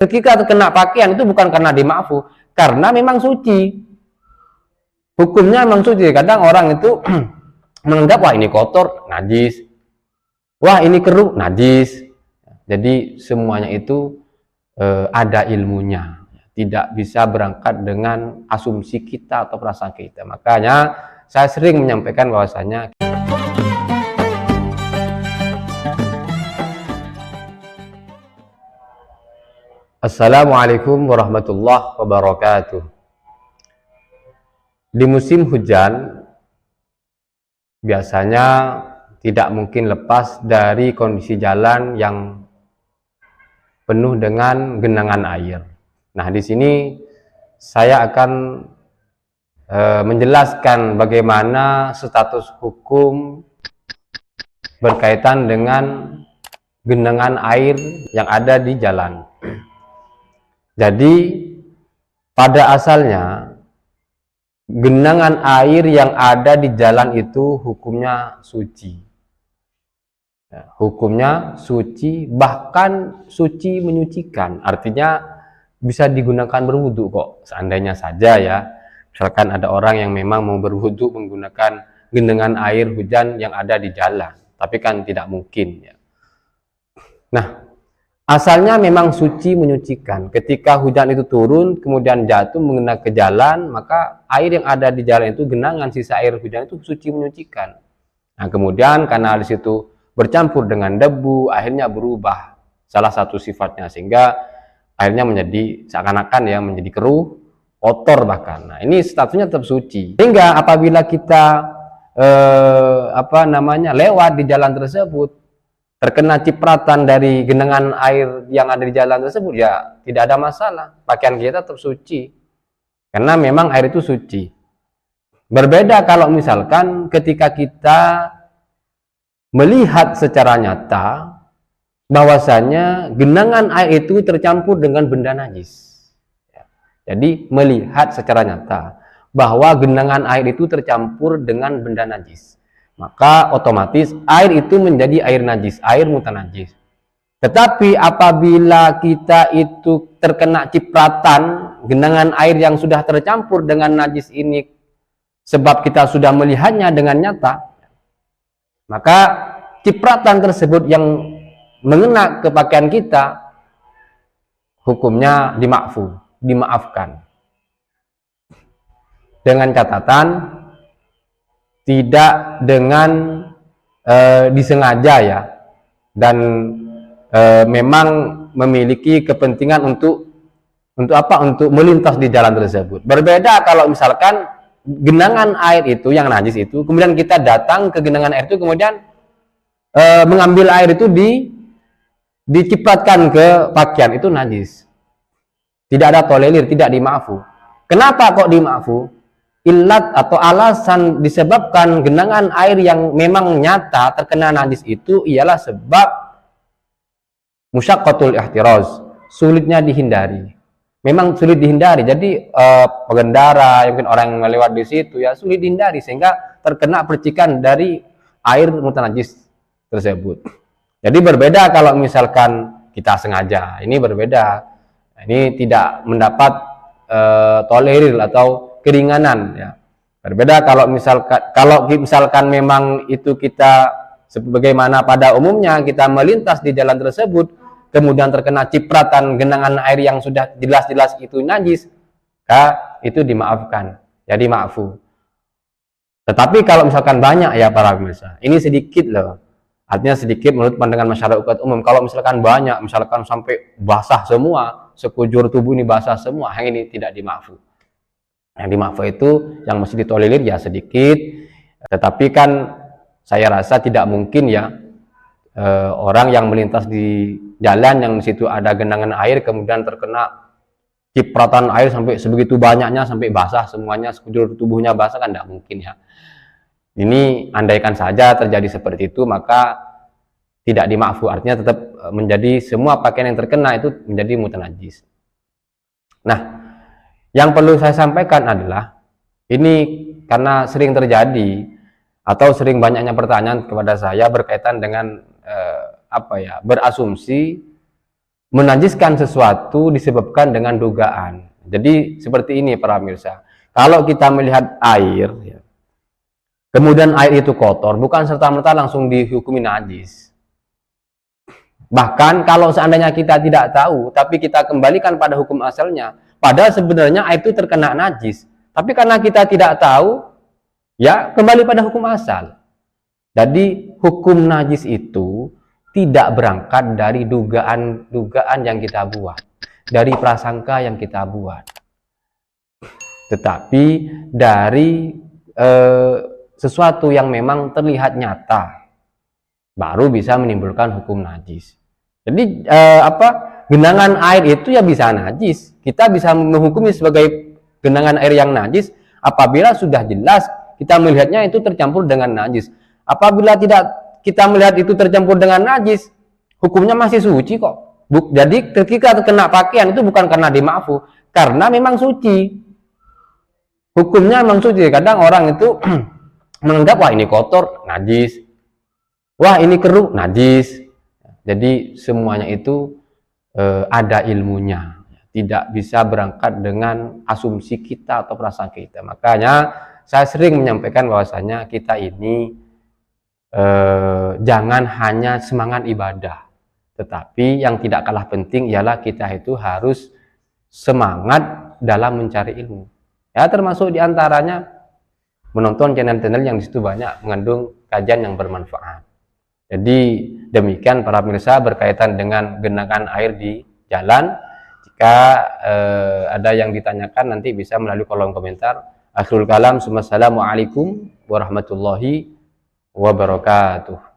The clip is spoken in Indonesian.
Ketika kena pakaian itu bukan karena dimaafu, karena memang suci. Hukumnya memang suci. Kadang orang itu menganggap wah ini kotor, najis. Wah ini keruh, najis. Jadi semuanya itu ada ilmunya. Tidak bisa berangkat dengan asumsi kita atau perasaan kita. Makanya saya sering menyampaikan bahwasanya Assalamualaikum warahmatullahi wabarakatuh. Di musim hujan biasanya tidak mungkin lepas dari kondisi jalan yang penuh dengan genangan air. Nah, di sini saya akan menjelaskan bagaimana status hukum berkaitan dengan genangan air yang ada di jalan. Jadi pada asalnya genangan air yang ada di jalan itu hukumnya suci. Hukumnya suci, bahkan suci menyucikan. Artinya bisa digunakan berwudu kok. Seandainya saja ya, misalkan ada orang yang memang mau berwudu menggunakan genangan air hujan yang ada di jalan. Tapi kan tidak mungkin ya. Nah, asalnya memang suci menyucikan. Ketika hujan itu turun, kemudian jatuh mengenai ke jalan, maka air yang ada di jalan itu, genangan sisa air hujan itu suci menyucikan. Nah, kemudian karena di situ bercampur dengan debu, akhirnya berubah salah satu sifatnya, sehingga akhirnya menjadi seakan-akan ya menjadi keruh, kotor bahkan. Nah, ini statusnya tetap suci. Sehingga apabila kita lewat di jalan tersebut, terkena cipratan dari genangan air yang ada di jalan tersebut, ya tidak ada masalah, pakaian kita tetap suci karena memang air itu suci. Berbeda kalau misalkan ketika kita melihat secara nyata bahwasanya genangan air itu tercampur dengan benda najis. Jadi melihat secara nyata bahwa genangan air itu tercampur dengan benda najis, maka otomatis air itu menjadi air najis, air mutanajis. Tetapi apabila kita itu terkena cipratan genangan air yang sudah tercampur dengan najis ini, sebab kita sudah melihatnya dengan nyata, maka cipratan tersebut yang mengena ke pakaian kita, hukumnya dimaafkan. Dengan catatan tidak dengan disengaja ya, dan memang memiliki kepentingan untuk melintas di jalan tersebut. Berbeda kalau misalkan genangan air itu yang najis itu, kemudian kita datang ke genangan air itu, kemudian mengambil air itu dicipratkan ke pakaian, itu najis. Tidak ada tolerir, tidak dimaafu. Kenapa kok dimaafu? Ilat atau alasan disebabkan genangan air yang memang nyata terkena najis itu ialah sebab musyaqqatul ihtiraz, sulitnya dihindari. Memang sulit dihindari. Jadi pengendara, mungkin orang yang melewat di situ ya sulit dihindari, sehingga terkena percikan dari air mutanajis tersebut. Jadi berbeda kalau misalkan kita sengaja. Ini berbeda. Ini tidak mendapat tolerir atau keringanan ya. Berbeda kalau misalkan memang itu kita sebagaimana pada umumnya kita melintas di jalan tersebut, kemudian terkena cipratan genangan air yang sudah jelas-jelas itu najis, itu dimaafkan, jadi maafu. Tetapi kalau misalkan banyak ya para pemirsa, ini sedikit loh, artinya sedikit menurut pandangan masyarakat umum. Kalau misalkan banyak, misalkan sampai basah semua, sekujur tubuh ini basah semua, yang ini tidak dimaafu. Yang dimaafkan itu yang mesti ditolerir ya sedikit. Tetapi kan saya rasa tidak mungkin ya orang yang melintas di jalan yang di situ ada genangan air kemudian terkena cipratan air sampai sebegitu banyaknya, sampai basah semuanya, sekujur tubuhnya basah, kan tidak mungkin ya. Ini andaikan saja terjadi seperti itu, maka tidak dimaafu, artinya tetap menjadi semua pakaian yang terkena itu menjadi mutanajis. Nah, yang perlu saya sampaikan adalah ini karena sering terjadi atau sering banyaknya pertanyaan kepada saya berkaitan dengan berasumsi menajiskan sesuatu disebabkan dengan dugaan. Jadi seperti ini para pemirsa. Kalau kita melihat air, ya, kemudian air itu kotor, bukan serta-merta langsung dihukumi najis. Bahkan kalau seandainya kita tidak tahu, tapi kita kembalikan pada hukum asalnya, padahal sebenarnya air itu terkena najis. Tapi karena kita tidak tahu, ya kembali pada hukum asal. Jadi hukum najis itu tidak berangkat dari dugaan yang kita buat, dari prasangka yang kita buat, tetapi dari sesuatu yang memang terlihat nyata, baru bisa menimbulkan hukum najis. Jadi genangan air itu ya bisa najis. Kita bisa menghukumi sebagai genangan air yang najis apabila sudah jelas kita melihatnya itu tercampur dengan najis. Apabila tidak kita melihat itu tercampur dengan najis, hukumnya masih suci kok. Jadi ketika terkena pakaian itu bukan karena dimaafu, karena memang suci. Hukumnya memang suci. Kadang orang itu menganggap wah ini kotor, najis. Wah ini keruh, najis. Jadi semuanya itu ada ilmunya. Tidak bisa berangkat dengan asumsi kita atau perasaan kita. Makanya saya sering menyampaikan bahwasanya kita ini jangan hanya semangat ibadah, tetapi yang tidak kalah penting ialah kita itu harus semangat dalam mencari ilmu. Ya, termasuk diantaranya menonton channel-channel yang disitu banyak mengandung kajian yang bermanfaat. Jadi demikian para pemirsa berkaitan dengan genangan air di jalan. Jika ada yang ditanyakan nanti bisa melalui kolom komentar. Akhirul kalam, assalamualaikum warahmatullahi wabarakatuh.